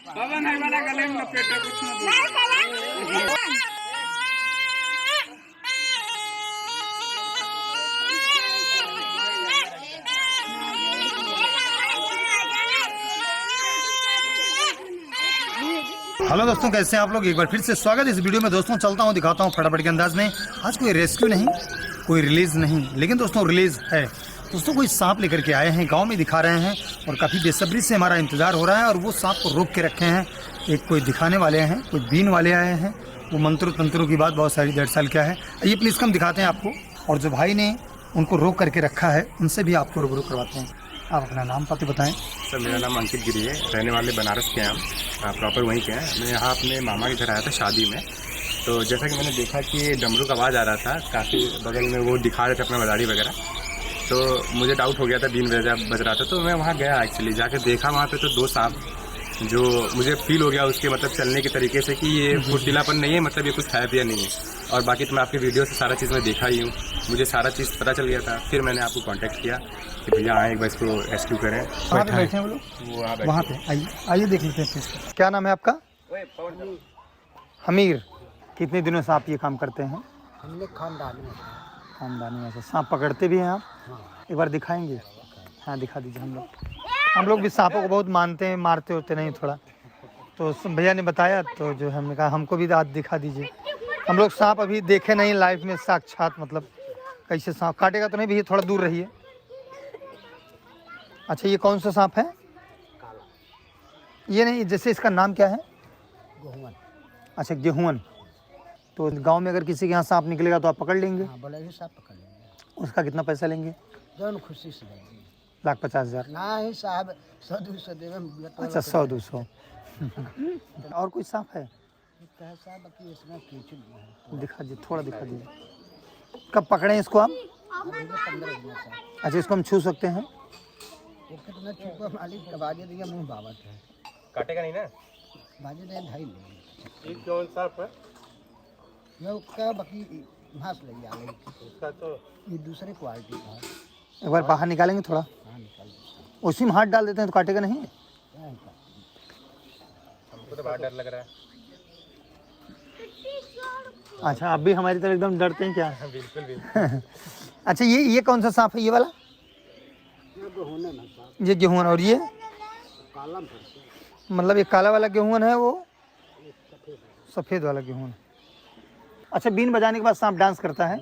पवन है वाला गले में लपेटे कुछ नहीं। हेलो दोस्तों, कैसे हैं आप लोग। एक बार फिर से स्वागत है इस वीडियो में। दोस्तों चलता हूं, दिखाता हूं फटाफट के अंदाज में। आज कोई रेस्क्यू नहीं, कोई रिलीज नहीं, लेकिन दोस्तों रिलीज है। दोस्तों कोई सांप लेकर के आए हैं, गांव में दिखा रहे हैं और काफ़ी बेसब्री से हमारा इंतजार हो रहा है। और वो सांप को रोक के रखे हैं। एक कोई दिखाने वाले हैं, कोई बीन वाले आए हैं। वो मंत्रों तंत्रों की बात बहुत सारी 1.5 साल क्या है। ये प्लीज़ कम दिखाते हैं आपको। और जो भाई ने उनको रोक करके रखा है उनसे भी आपको रूबरू करवाते हैं। आप अपना नाम पता बताएं। सर मेरा नाम अंकित गिरी है, रहने वाले बनारस के हैं हम, प्रॉपर वहीं के हैं। मैं यहाँ अपने मामा के घर आया था शादी में। तो जैसा कि मैंने देखा कि डमरू का आवाज़ आ रहा था, काफ़ी बगल में वो दिखा रहे थे अपना मदारी वगैरह। तो मुझे डाउट हो गया था, बीन बज रहा था। तो मैं वहाँ गया एक्चुअली, जाके देखा वहाँ पे तो 2 सांप, जो मुझे फील हो गया उसके मतलब चलने के तरीके से कि ये फुर्तीलापन नहीं है, मतलब ये कुछ खाया पिया नहीं है। और बाकी तो मैं आपके वीडियो से सारा चीज़ मैं देखा ही हूँ, मुझे सारा चीज़ पता चल गया था। फिर मैंने आपको कांटेक्ट किया कि भैया आए एक बार इसको रेस्क्यू करें। कहाँ पे बैठे हैं वो लोग? वो वहाँ पे आइए देख लेते हैं। क्या नाम है आपका? हमीर। कितने दिनों से आप ये काम करते हैं? हमने खानदानी में से सांप पकड़ते भी हैं आप? एक बार दिखाएंगे? हाँ दिखा दीजिए। हम लोग भी सांपों को बहुत मानते हैं, मारते होते नहीं थोड़ा। तो भैया ने बताया तो जो हमने कहा हमको भी आज दिखा दीजिए। हम लोग सांप अभी देखे नहीं लाइफ में साक्षात, मतलब कैसे सांप काटेगा तो नहीं। भैया थोड़ा दूर रहिए। अच्छा ये कौन सा सांप है? ये नहीं, जैसे इसका नाम क्या है? गेहूं। अच्छा गेहूं। तो गांव में अगर किसी के यहाँ सांप निकलेगा तो आप पकड़ लेंगे? हाँ, बोले सांप पकड़ लेंगे। उसका कितना पैसा लेंगे? जो खुशी से लेंगे। 1,50,000 ना ही साहब 100-200 देवे। अच्छा 100-200 और कोई सांप है? साहब बाकी इसमें कीचड़ है। दिखा दीजिए, थोड़ा दिखा दीजिए। कब पकड़े इसको आप? 15 दिन से। अच्छा इसको हम छू सकते हैं? कितना छुपा मालिक का बाजे दिया मुंह बावत है। काटेगा नहीं ना? बाजे दे ढाई ले। ये कौन सांप है? ये का बाकी घास ले आ गई। उसका तो ये दूसरे क्वालिटी का। एक बार बाहर निकालेंगे थोड़ा। हाँ निकाल। उसी में हाथ डाल देते हैं तो काटेगा नहीं? हमको तो बहुत डर लग रहा है। अच्छा आप भी हमारी तरह एकदम डरते हैं क्या? बिल्कुल बिल्कुल। अच्छा ये कौन सा सांप है? ये वाला? ये गेहूं। और ये काला मतलब ये काला वाला गेहूं है, वो सफ़ेद वाला गेहूं। अच्छा बीन बजाने के बाद सांप डांस करता है?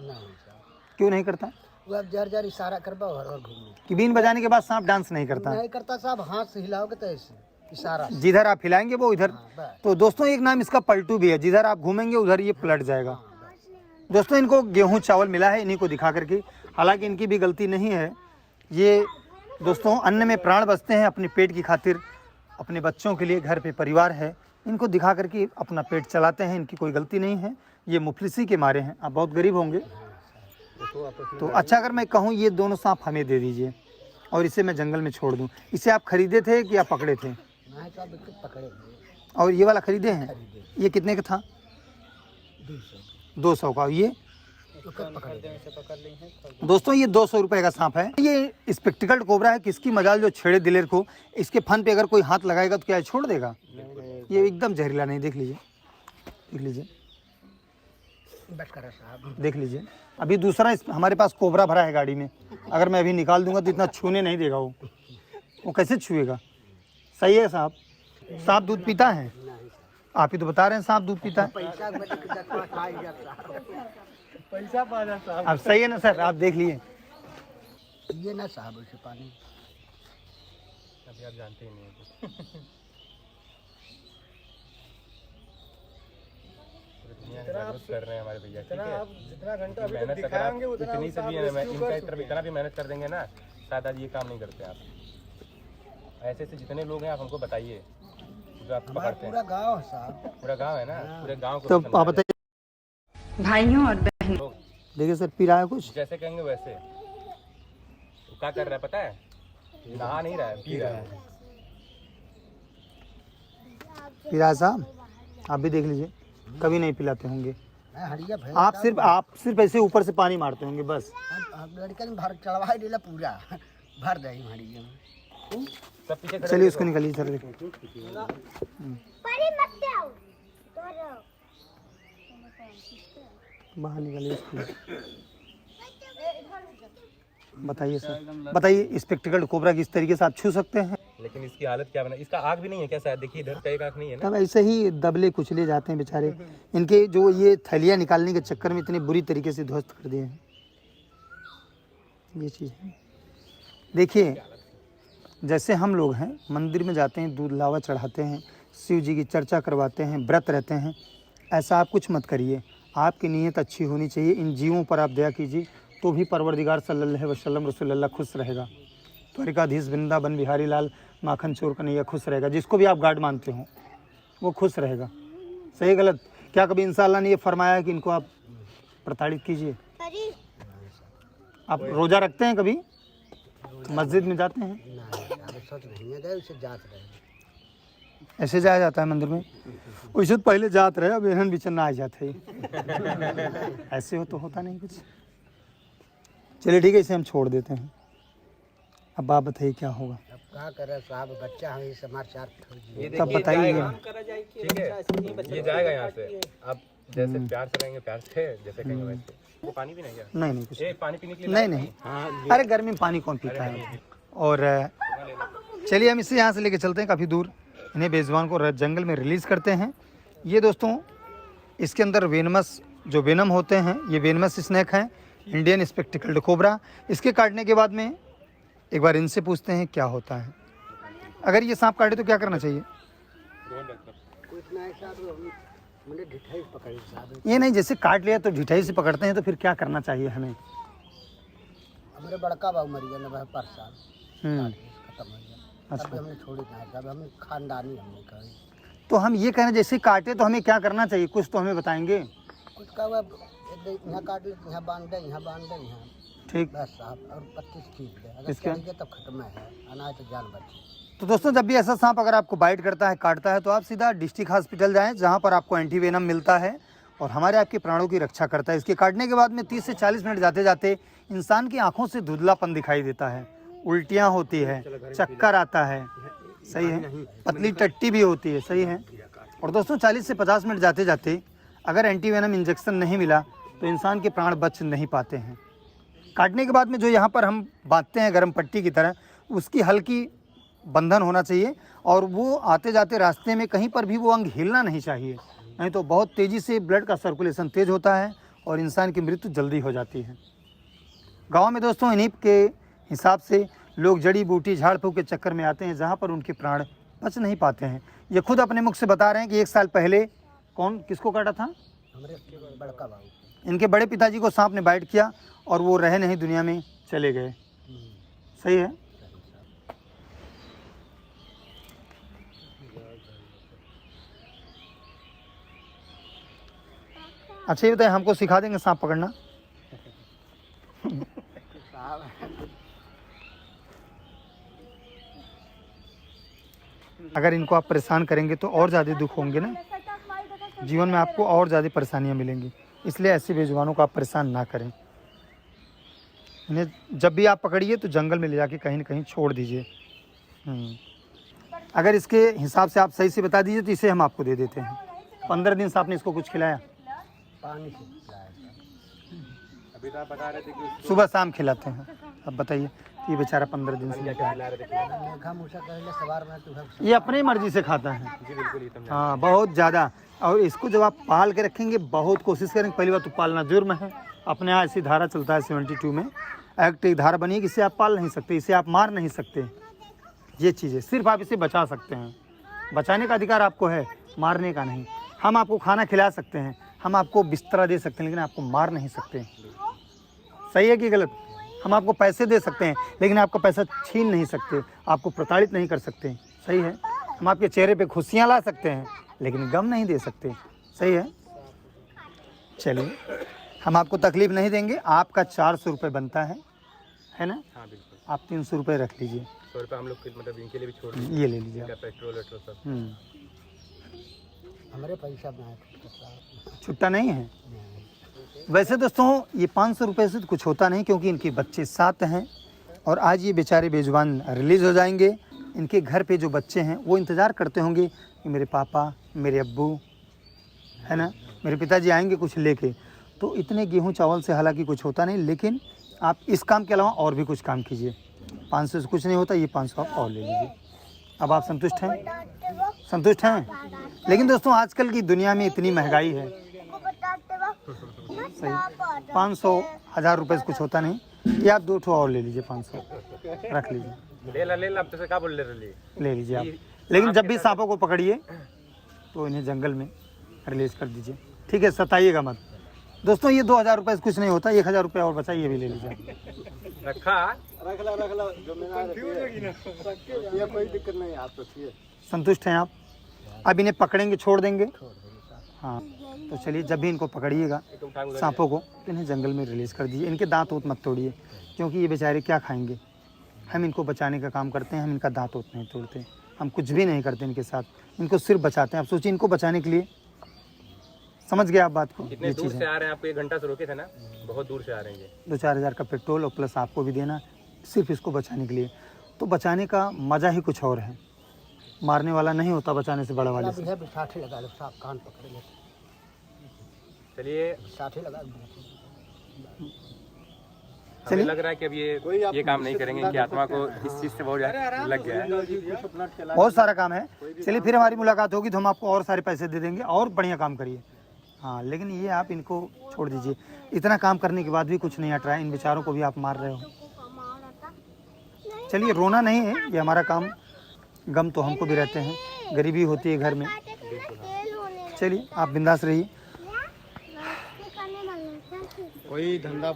क्यों नहीं करता? वो अब जर इशारा करबा और घूमने कि बीन बजाने के बाद सांप डांस नहीं करता? नहीं करता साहब, हाथ से हिलाओगे तो ऐसे इशारा। जिधर आप हिलाएंगे वो इधर। बस। तो दोस्तों एक नाम इसका पलटू भी है, जिधर आप घूमेंगे उधर ये पलट जाएगा। दोस्तों इनको गेहूं चावल मिला है इन्हीं को दिखा करके, हालांकि इनकी भी गलती नहीं है। ये दोस्तों अन्न में प्राण बचते हैं, अपने पेट की खातिर, अपने बच्चों के लिए, घर पे परिवार है, इनको दिखा करके अपना पेट चलाते हैं। इनकी कोई गलती नहीं है, ये मुफलिसी के मारे हैं। आप बहुत गरीब होंगे तो अच्छा अगर मैं कहूँ ये दोनों सांप हमें दे दीजिए और इसे मैं जंगल में छोड़ दूँ। इसे आप खरीदे थे कि आप पकड़े थे? पकड़े। और ये वाला खरीदे हैं? ये कितने का था? 200 का। ये दोस्तों ये 200 रुपये का सांप है। ये स्पेक्टिकल्ड कोबरा है। किसकी मजाल जो छेड़े दिलेर को, इसके फन पे अगर कोई हाथ लगाएगा तो क्या छोड़ देगा? ये एकदम जहरीला नहीं। देख लीजिए, देख लीजिए, देख लीजिए। अभी दूसरा हमारे पास कोबरा भरा है गाड़ी में, अगर मैं अभी निकाल दूंगा तो इतना छूने नहीं देगा। वो कैसे छुएगा? सही है साहब। सांप दूध पीता है? आप ही तो बता रहे हैं सांप दूध पीता है। पैसा पाना साहब। अब सही है ना सर? आप देख लिए। ये ना साहब उसे पानी अभी आप जानते ही नहीं है। कर रहे हैं हमारे भैया, ठीक है? जितना घंटा मेहनत दिखाएंगे उतना इतनी से भी है, मैं इनका तरफ इतना भी मेहनत कर देंगे ना, शायद आज ये काम नहीं करते आप। ऐसे ऐसे जितने लोग हैं आप हमको बताइए जो आप पकड़ते हैं। पूरा गांव है साहब, पूरा गांव है ना, पूरे गांव को। तो आप बताइए भाइयों और बहनों। देखिए सर पी रहा है कुछ? जैसे कहेंगे वैसे। वो क्या कर रहा है पता है? नहा नहीं रहा है, पी रहा है। पी रहा है साहब? आप भी देख लीजिए, कभी नहीं पिलाते होंगे हड़िया। आप सिर्फ ऐसे ऊपर से पानी मारते होंगे बस। लड़का ने भर चढ़वा दिला पूरा भर दही हड़िया में। सब पीछे खड़े चलिए उसको निकालिए सर। बाहर निकालिए उसको। बताइए सर, बताइए स्पेक्टिकल कोबरा किस तरीके से आप छू सकते हैं? लेकिन इसकी हालत क्या बना, इसका आँख भी नहीं है क्या? शायद देखिए इधर का एक आँख नहीं है ना। तब ऐसे ही दबले कुचले जाते हैं बेचारे। इनके जो ये थैलियाँ निकालने के चक्कर में इतनी बुरी तरीके से ध्वस्त कर दिए हैं। ये चीज़ है। देखिए जैसे हम लोग हैं, मंदिर में जाते हैं, दूध लावा चढ़ाते हैं, शिव जी की चर्चा करवाते हैं, व्रत रहते हैं, ऐसा आप कुछ मत करिए। आपकी नीयत अच्छी होनी चाहिए। इन जीवों पर आप दया कीजिए तो भी परवरदिगार सल्लल्लाहु अलैहि वसल्लम रसूलुल्लाह खुश रहेगा। द्वारिकाधीश वृंदावन बिहारी लाल माखन चोर कन्हैया खुश रहेगा। जिसको भी आप गार्ड मानते हो वो खुश रहेगा। सही गलत? क्या कभी इंशाअल्लाह ने ये फरमाया कि इनको आप प्रताड़ित कीजिए? आप रोज़ा रखते हैं? कभी मस्जिद में जाते हैं? ऐसे जाया जाता है मंदिर में? वैसे तो पहले जात रहे, अब एहन बिचन ना आ जाते ऐसे हो तो होता नहीं कुछ। चलिए ठीक है, इसे हम छोड़ देते हैं। अब आप बताइए क्या होगा? अब क्या करे साहब, बच्चा हमें समाचार तब बताइए। ठीक है, ये जाएगा यहाँ से। आप जैसे प्यार से रहेंगे, प्यार से जैसे कहेंगे वैसे। वो पानी पीना है क्या? नहीं नहीं कुछ पानी पीने के लिए नहीं नहीं। अरे गर्मी में पानी कौन पीता है? और चलिए हम इसे यहाँ से लेके चलते हैं काफ़ी दूर। इन्हें बेज़ुबान को जंगल में रिलीज़ करते हैं। ये दोस्तों इसके अंदर वेनमस जो वेनम होते हैं, ये वेनमस स्नैक हैं, इंडियन स्पेक्टिकल्ड कोबरा। इसके काटने के बाद में एक बार इनसे पूछते हैं क्या होता है। अगर ये सांप काटे तो क्या करना चाहिए? ये नहीं, जैसे काट लिया तो ढिठाई से पकड़ते हैं, तो फिर क्या करना चाहिए हमें? हमारे बड़का बाबू मर गया ना पर साल, खत्म हो गया। अच्छा। हमने छोड़ी ना, जब हम खानदानी हमने कही। तो हम ये कह रहे हैं जैसे काटे तो हमें क्या करना चाहिए? कुछ तो हमें बताएंगे। कुछ का यहाँ काट ले, यहाँ बांध दे, यहाँ बांध दे, यहाँ ठीक बस साहब। और 25 खींच दे, अगर इसके? चल गया तब खत्म है, अनाज तो जान बची। तो दोस्तों जब भी ऐसा सांप अगर आपको बाइट करता है, काटता है, तो आप सीधा डिस्ट्रिक्ट हॉस्पिटल जाएं, जहां पर आपको एंटीवेनम मिलता है और हमारे आपके प्राणों की रक्षा करता है। इसके काटने के बाद में 30 से 40 मिनट जाते जाते इंसान की आंखों से धुंधलापन दिखाई देता है, उल्टियाँ होती है, चक्कर आता है, सही है, पतली टट्टी भी होती है, सही है। और दोस्तों 40 से 50 मिनट जाते जाते अगर एंटीवेनम इंजेक्शन नहीं मिला तो इंसान के प्राण बच नहीं पाते हैं। काटने के बाद में जो यहाँ पर हम बांधते हैं गर्म पट्टी की तरह, उसकी हल्की बंधन होना चाहिए और वो आते जाते रास्ते में कहीं पर भी वो अंग हिलना नहीं चाहिए, नहीं तो बहुत तेज़ी से ब्लड का सर्कुलेशन तेज़ होता है और इंसान की मृत्यु जल्दी हो जाती है। गांव में दोस्तों इन्हीं के हिसाब से लोग जड़ी बूटी झाड़ फूँक के चक्कर में आते हैं, जहाँ पर उनके प्राण बच नहीं पाते हैं। ये खुद अपने मुख से बता रहे हैं कि 1 साल पहले कौन किसको काटा था? हमारे बड़का बाबू, इनके बड़े पिताजी को सांप ने बाइट किया और वो रहे नहीं, दुनिया में चले गए। सही है। अच्छा ये बताइए, हमको सिखा देंगे सांप पकड़ना? अगर इनको आप परेशान करेंगे तो और ज़्यादा दुख होंगे ना, जीवन में आपको और ज़्यादा परेशानियां मिलेंगी। इसलिए ऐसे बेजुबानों को आप परेशान ना करें। इन्हें जब भी आप पकड़िए तो जंगल में ले जाके कहीं न कहीं छोड़ दीजिए। अगर इसके हिसाब से आप सही से बता दीजिए तो इसे हम आपको दे देते हैं। 15 दिन से आपने इसको कुछ खिलाया? पानी से खिलाया था। अभी तो आप बता रहे थे कि सुबह शाम खिलाते हैं। अब बताइए, ये बेचारा 15 दिन से मेघा मूसा कहले सवार में तो ये अपनी मर्जी से खाता है। जी बिल्कुल एकदम। हाँ बहुत ज़्यादा। और इसको जब आप पाल के रखेंगे, बहुत कोशिश करेंगे। पहली बात तो पालना जुर्म है। अपने यहाँ ऐसी धारा चलता है 72 में एक्ट, एक धारा बनी है कि इसे आप पाल नहीं सकते, इसे आप मार नहीं सकते। ये चीज़ें सिर्फ आप इसे बचा सकते हैं। बचाने का अधिकार आपको है, मारने का नहीं। हम आपको खाना खिला सकते हैं, हम आपको बिस्तरा दे सकते हैं, लेकिन आपको मार नहीं सकते। सही है कि गलत? हम आपको पैसे दे सकते हैं, लेकिन आपका पैसा छीन नहीं सकते, आपको प्रताड़ित नहीं कर सकते। सही है। हम आपके चेहरे पे खुशियाँ ला सकते हैं, लेकिन गम नहीं दे सकते। सही है। चलिए, हम आपको तकलीफ़ नहीं देंगे। आपका 400 रुपये बनता है ना? हाँ बिल्कुल। आप 300 रुपये रख लीजिए। 100 रुपये हम लोग मतलब इनके लिए भी छोड़ ये ले लीजिए आप। पेट्रोल वेट्रोल सब। हमारे पैसा में छुट्टा नहीं है। वैसे दोस्तों ये 500 रुपये से तो कुछ होता नहीं, क्योंकि इनके बच्चे 7 हैं और आज ये बेचारे बेजुबान रिलीज़ हो जाएंगे। इनके घर पे जो बच्चे हैं वो इंतज़ार करते होंगे कि मेरे पापा, मेरे अब्बू, है ना, मेरे पिताजी आएंगे कुछ लेके। तो इतने गेहूं चावल से हालांकि कुछ होता नहीं, लेकिन आप इस काम के अलावा और भी कुछ काम कीजिए। 500 से कुछ नहीं होता, ये 500 आप और ले लीजिए। अब आप संतुष्ट हैं? संतुष्ट हैं? लेकिन दोस्तों आजकल की दुनिया में इतनी महंगाई है, सही 500 1000 रुपये से कुछ होता नहीं। ये आप 2 ठो और ले लीजिए, 500 रख लीजिए, ले लीजिए आप। लेकिन जब भी सांपों को पकड़िए तो इन्हें जंगल में रिलीज कर दीजिए, ठीक है, सताइएगा मत। दोस्तों ये 2000 रुपये से कुछ नहीं होता, 1000 रुपये और बचा, ये भी ले लीजिए। रख ला जो ये कोई दिक्कत नहीं, आप तो ठीक है। संतुष्ट हैं आप? अब इन्हें पकड़ेंगे, छोड़ देंगे? हाँ, तो चलिए जब भी इनको पकड़िएगा सांपों को तो इन्हें जंगल में रिलीज़ कर दीजिए। इनके दांत वोत मत तोड़िए, क्योंकि ये बेचारे क्या खाएंगे। हम इनको बचाने का काम करते हैं, हम इनका दांत वोत नहीं तोड़ते, हम कुछ भी नहीं करते इनके साथ, इनको सिर्फ बचाते हैं। आप सोचिए इनको बचाने के लिए, समझ गए आप बात को? कितने दूर से आ रहे हैं, आपको 1 घंटा से रोके थे ना, बहुत दूर से आ रहे हैं। 2-4 हज़ार का पेट्रोल और प्लस आपको भी देना, सिर्फ इसको बचाने के लिए। तो बचाने का मज़ा ही कुछ और है, मारने वाला नहीं होता बचाने से बड़ा वाले से। बिसाठी लगा लो, साफ कान पकड़ ले। चलिए बिसाठी लगा, हमें लग रहा है कि अब ये काम नहीं करेंगे, इनकी आत्मा को इस चीज़ से बहुत लग गया है। बहुत सारा काम है। चलिए फिर हमारी मुलाकात होगी तो हम आपको और सारे पैसे दे देंगे और बढ़िया काम करिए। हाँ, लेकिन ये आप इनको छोड़ दीजिए। इतना काम करने के बाद भी कुछ नहीं हट रहा है, इन बेचारों को भी आप मार रहे हो। चलिए रोना नहीं है, ये हमारा काम, गम तो हमको भी रहते हैं, गरीबी होती है घर में। चलिए आप बिंदास रहिए। कोई धंधा